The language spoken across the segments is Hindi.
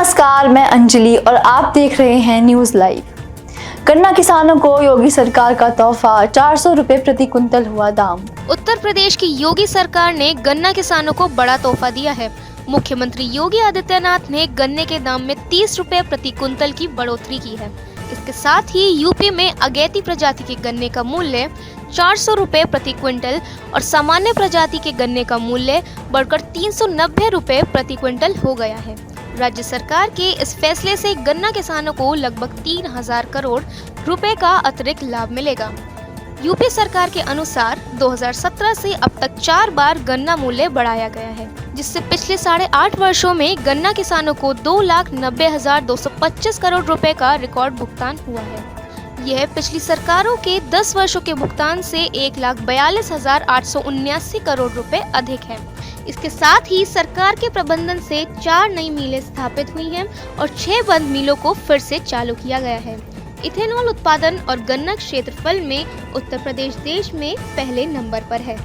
नमस्कार, मैं अंजलि और आप देख रहे हैं न्यूज़ लाइव। गन्ना किसानों को योगी सरकार का तोहफा, 400 रुपए प्रति कुंतल हुआ दाम। उत्तर प्रदेश की योगी सरकार ने गन्ना किसानों को बड़ा तोहफा दिया है। मुख्यमंत्री योगी आदित्यनाथ ने गन्ने के दाम में 30 रुपए प्रति कुंतल की बढ़ोतरी की है। इसके साथ ही यूपी में अगैती प्रजाति के गन्ने का मूल्य 400 रुपए प्रति क्विंटल और सामान्य प्रजाति के गन्ने का मूल्य बढ़कर 390 रुपए प्रति क्विंटल हो गया है। राज्य सरकार के इस फैसले से गन्ना किसानों को लगभग 3000 करोड़ रुपए का अतिरिक्त लाभ मिलेगा। यूपी सरकार के अनुसार 2017 से अब तक 4 बार गन्ना मूल्य बढ़ाया गया है, जिससे पिछले 8.5 वर्षों में गन्ना किसानों को 2,90,225 करोड़ रुपए का रिकॉर्ड भुगतान हुआ है। यह पिछली सरकारों के 10 वर्षों के भुगतान से 1,42,879 करोड़ रुपए अधिक है। इसके साथ ही सरकार के प्रबंधन से 4 नई मिलें स्थापित हुई हैं और 6 बंद मिलों को फिर से चालू किया गया है। इथेनॉल उत्पादन और गन्ना क्षेत्रफल में उत्तर प्रदेश देश में पहले नंबर पर है।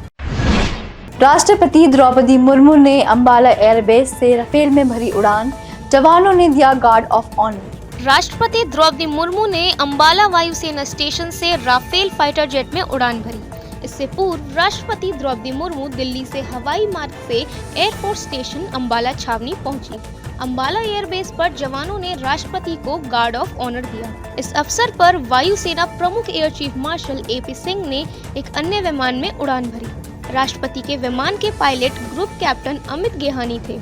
राष्ट्रपति द्रौपदी मुर्मू ने अंबाला एयरबेस से राफेल में भरी उड़ान, जवानों ने दिया गार्ड ऑफ ऑनर। राष्ट्रपति द्रौपदी मुर्मू ने अंबाला वायुसेना स्टेशन से राफेल फाइटर जेट में उड़ान भरी। इससे पूर्व राष्ट्रपति द्रौपदी मुर्मू दिल्ली से हवाई मार्ग से एयरफोर्स स्टेशन अंबाला छावनी पहुंची। अंबाला एयरबेस पर जवानों ने राष्ट्रपति को गार्ड ऑफ ऑनर दिया। इस अवसर पर वायुसेना प्रमुख air chief marshal AP Singh ने एक अन्य विमान में उड़ान भरी। राष्ट्रपति के विमान के pilot group captain Amit Gehani थे,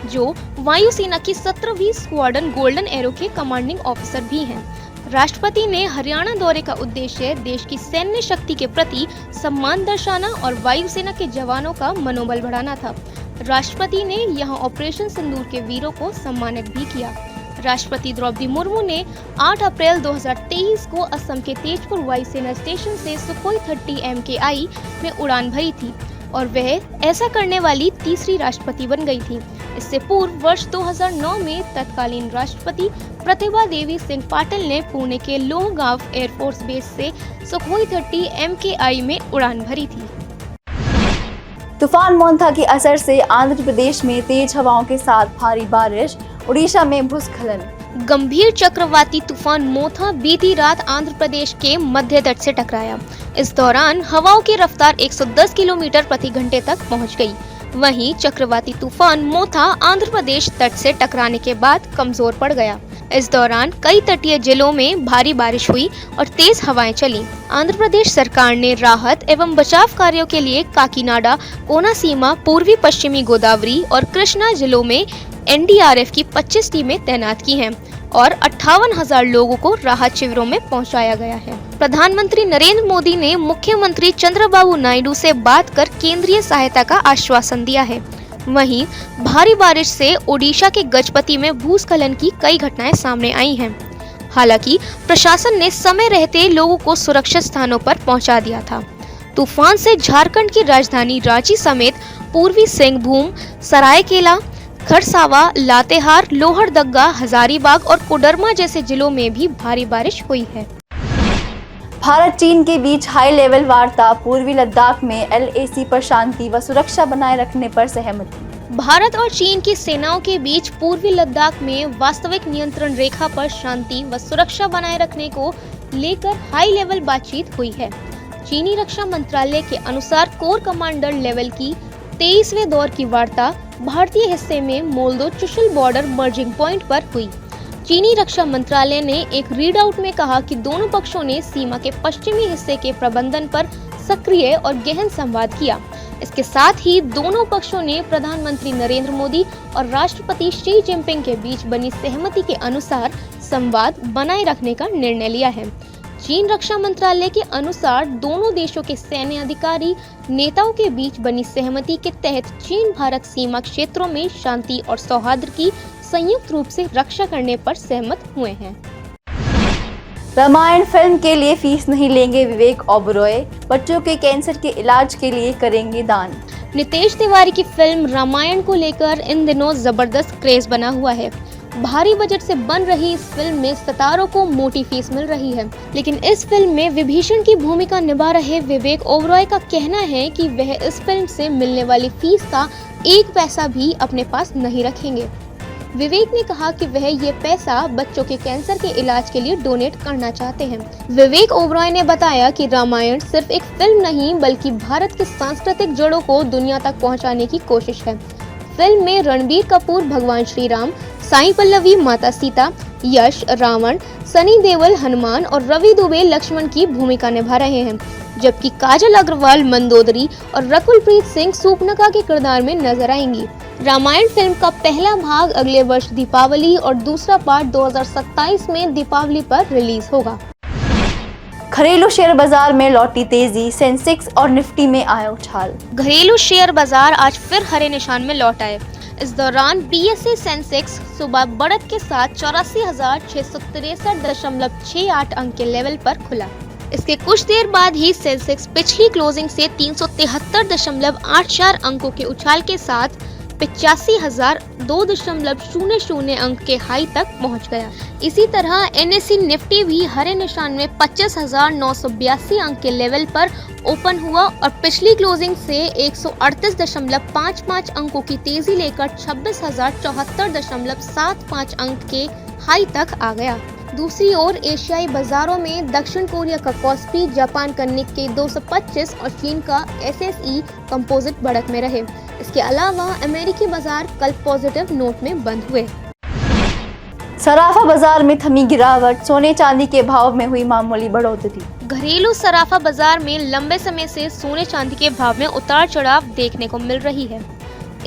जो वायुसेना की 17वीं स्क्वाड्रन गोल्डन एरो के कमांडिंग ऑफिसर भी हैं। राष्ट्रपति ने हरियाणा दौरे का उद्देश्य देश की सैन्य शक्ति के प्रति सम्मान दर्शाना और वायुसेना के जवानों का मनोबल बढ़ाना था। राष्ट्रपति ने यहां ऑपरेशन सिंदूर के वीरों को सम्मानित भी किया। राष्ट्रपति द्रौपदी मुर्मू ने 8 अप्रैल 2023 को असम के तेजपुर वायुसेना स्टेशन से सुखोई 30 MKI में उड़ान भरी थी और वह ऐसा करने वाली तीसरी राष्ट्रपति बन गई थी। इससे पूर्व वर्ष 2009 में तत्कालीन राष्ट्रपति प्रतिभा देवी सिंह पाटिल ने पुणे के लोहगांव एयरफोर्स बेस से सुखोई 30 MKI में उड़ान भरी थी। तूफान मोंथा के असर से आंध्र प्रदेश में तेज हवाओं के साथ भारी बारिश, उड़ीसा में भूस्खलन। गंभीर चक्रवाती तूफान मोथा बीती रात आंध्र प्रदेश के मध्य तट से टकराया। इस दौरान हवाओं की रफ्तार 110 किलोमीटर प्रति घंटे तक पहुंच गई। वहीं चक्रवाती तूफान मोथा आंध्र प्रदेश तट से टकराने के बाद कमजोर पड़ गया। इस दौरान कई तटीय जिलों में भारी बारिश हुई और तेज हवाएं चली। आंध्र प्रदेश सरकार ने राहत एवं बचाव कार्यों के लिए काकीनाडा, कोनासीमा, पूर्वी पश्चिमी गोदावरी और कृष्णा जिलों में NDRF की 25 टीमें तैनात की हैं और 58,000 लोगों को राहत शिविरों में पहुंचाया गया है। प्रधानमंत्री नरेंद्र मोदी ने मुख्यमंत्री चंद्रबाबू नायडू से बात कर केंद्रीय सहायता का आश्वासन दिया है। वहीं भारी बारिश से ओडिशा के गजपति में भूस्खलन की कई घटनाएं सामने आई हैं। हालांकि प्रशासन ने समय रहते लोगों को सुरक्षित स्थानों पर पहुंचा दिया था। तूफान से झारखंड की राजधानी रांची समेत पूर्वी सिंहभूम, सरायकेला, खरसावा, लातेहार, लोहरदगा, हजारीबाग और कोडरमा जैसे जिलों में भी भारी बारिश हुई है। भारत चीन के बीच हाई लेवल वार्ता, पूर्वी लद्दाख में LAC पर शांति व सुरक्षा बनाए रखने पर सहमति। भारत और चीन की सेनाओं के बीच पूर्वी लद्दाख में वास्तविक नियंत्रण रेखा पर शांति व सुरक्षा बनाए रखने को लेकर हाई लेवल बातचीत हुई है। चीनी रक्षा मंत्रालय के अनुसार कोर कमांडर लेवल की 23वें दौर की वार्ता भारतीय हिस्से में मोल्दो चुशल बॉर्डर मर्जिंग पॉइंट पर हुई। चीनी रक्षा मंत्रालय ने एक रीडआउट में कहा कि दोनों पक्षों ने सीमा के पश्चिमी हिस्से के प्रबंधन पर सक्रिय और गहन संवाद किया। इसके साथ ही दोनों पक्षों ने प्रधानमंत्री नरेंद्र मोदी और राष्ट्रपति शी जिनपिंग के बीच बनी सहमति के अनुसार संवाद बनाए रखने का निर्णय लिया है। चीन रक्षा मंत्रालय के अनुसार दोनों देशों के सैन्य अधिकारी नेताओं के बीच बनी सहमति के तहत चीन भारत सीमा क्षेत्रों में शांति और सौहार्द की संयुक्त रूप से रक्षा करने पर सहमत हुए हैं। रामायण फिल्म के लिए फीस नहीं लेंगे विवेक ओबरॉय, बच्चों के कैंसर के इलाज के लिए करेंगे दान। नितेश तिवारी की फिल्म रामायण को लेकर इन दिनों जबरदस्त क्रेज बना हुआ है। भारी बजट से बन रही इस फिल्म में सितारों को मोटी फीस मिल रही है, लेकिन इस फिल्म में विभीषण की भूमिका निभा रहे विवेक ओबरॉय का कहना है कि वह इस फिल्म से मिलने वाली फीस का 1 पैसा भी अपने पास नहीं रखेंगे। विवेक ने कहा कि वह ये पैसा बच्चों के कैंसर के इलाज के लिए डोनेट करना चाहते हैं। विवेक ओबरॉय ने बताया कि रामायण सिर्फ एक फिल्म नहीं बल्कि भारत की सांस्कृतिक जड़ों को दुनिया तक पहुंचाने की कोशिश है। फिल्म में रणबीर कपूर भगवान श्री राम, साई पल्लवी माता सीता, यश रावण, सनी देओल हनुमान और रवि दुबे लक्ष्मण की भूमिका निभा रहे हैं, जबकि काजल अग्रवाल मंदोदरी और रकुलप्रीत सिंह सूपनखा के किरदार में नजर आएंगी। रामायण फिल्म का पहला भाग अगले वर्ष दीपावली और दूसरा पार्ट 2027 में दीपावली पर रिलीज होगा। घरेलू शेयर बाजार में लौटी तेजी, सेंसेक्स और निफ्टी में आया उछाल। घरेलू शेयर बाजार आज फिर हरे निशान में लौट आए। इस दौरान बीएसई सेंसेक्स सुबह बढ़त के साथ 84,663.68 अंक के लेवल पर खुला। इसके कुछ देर बाद ही सेंसेक्स पिछली क्लोजिंग से 373.84 अंकों के उछाल के साथ 85,002.00 अंक के हाई तक पहुंच गया। इसी तरह एनएसई निफ्टी भी हरे निशान में 25,982 अंक के लेवल पर ओपन हुआ और पिछली क्लोजिंग से 138.55 अंकों की तेजी लेकर 26,074.75 अंक के हाई तक आ गया। दूसरी ओर एशियाई बाजारों में दक्षिण कोरिया का कॉस्पी, जापान का निक्केई 225 और चीन का एसएसई कंपोजिट बढ़त में रहे। इसके अलावा अमेरिकी बाजार कल पॉजिटिव नोट में बंद हुए। सराफा बाजार में थमी गिरावट, सोने चांदी के भाव में हुई मामूली बढ़ोतरी। घरेलू सराफा बाजार में लंबे समय से सोने चांदी के भाव में उतार चढ़ाव देखने को मिल रही है।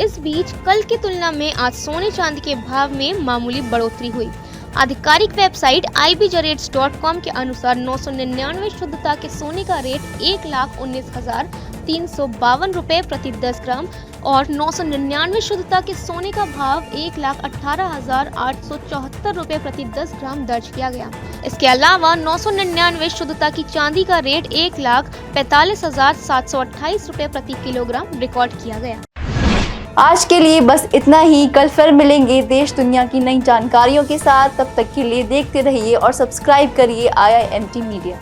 इस बीच कल की तुलना में आज सोने चांदी के भाव में मामूली बढ़ोतरी हुई। आधिकारिक वेबसाइट ibjarrates.com के अनुसार 999 शुद्धता के सोने का रेट 1,19,352 रुपए प्रति 10 ग्राम और 999 शुद्धता के सोने का भाव 1,18,874 रुपए प्रति 10 ग्राम दर्ज किया गया। इसके अलावा 999 शुद्धता की चांदी का रेट 1,45,728 रुपए प्रति किलोग्राम रिकॉर्ड किया गया। आज के लिए बस इतना ही। कल फिर मिलेंगे देश दुनिया की नई जानकारियों के साथ। तब तक के लिए देखते रहिए और सब्सक्राइब करिए IIMT मीडिया।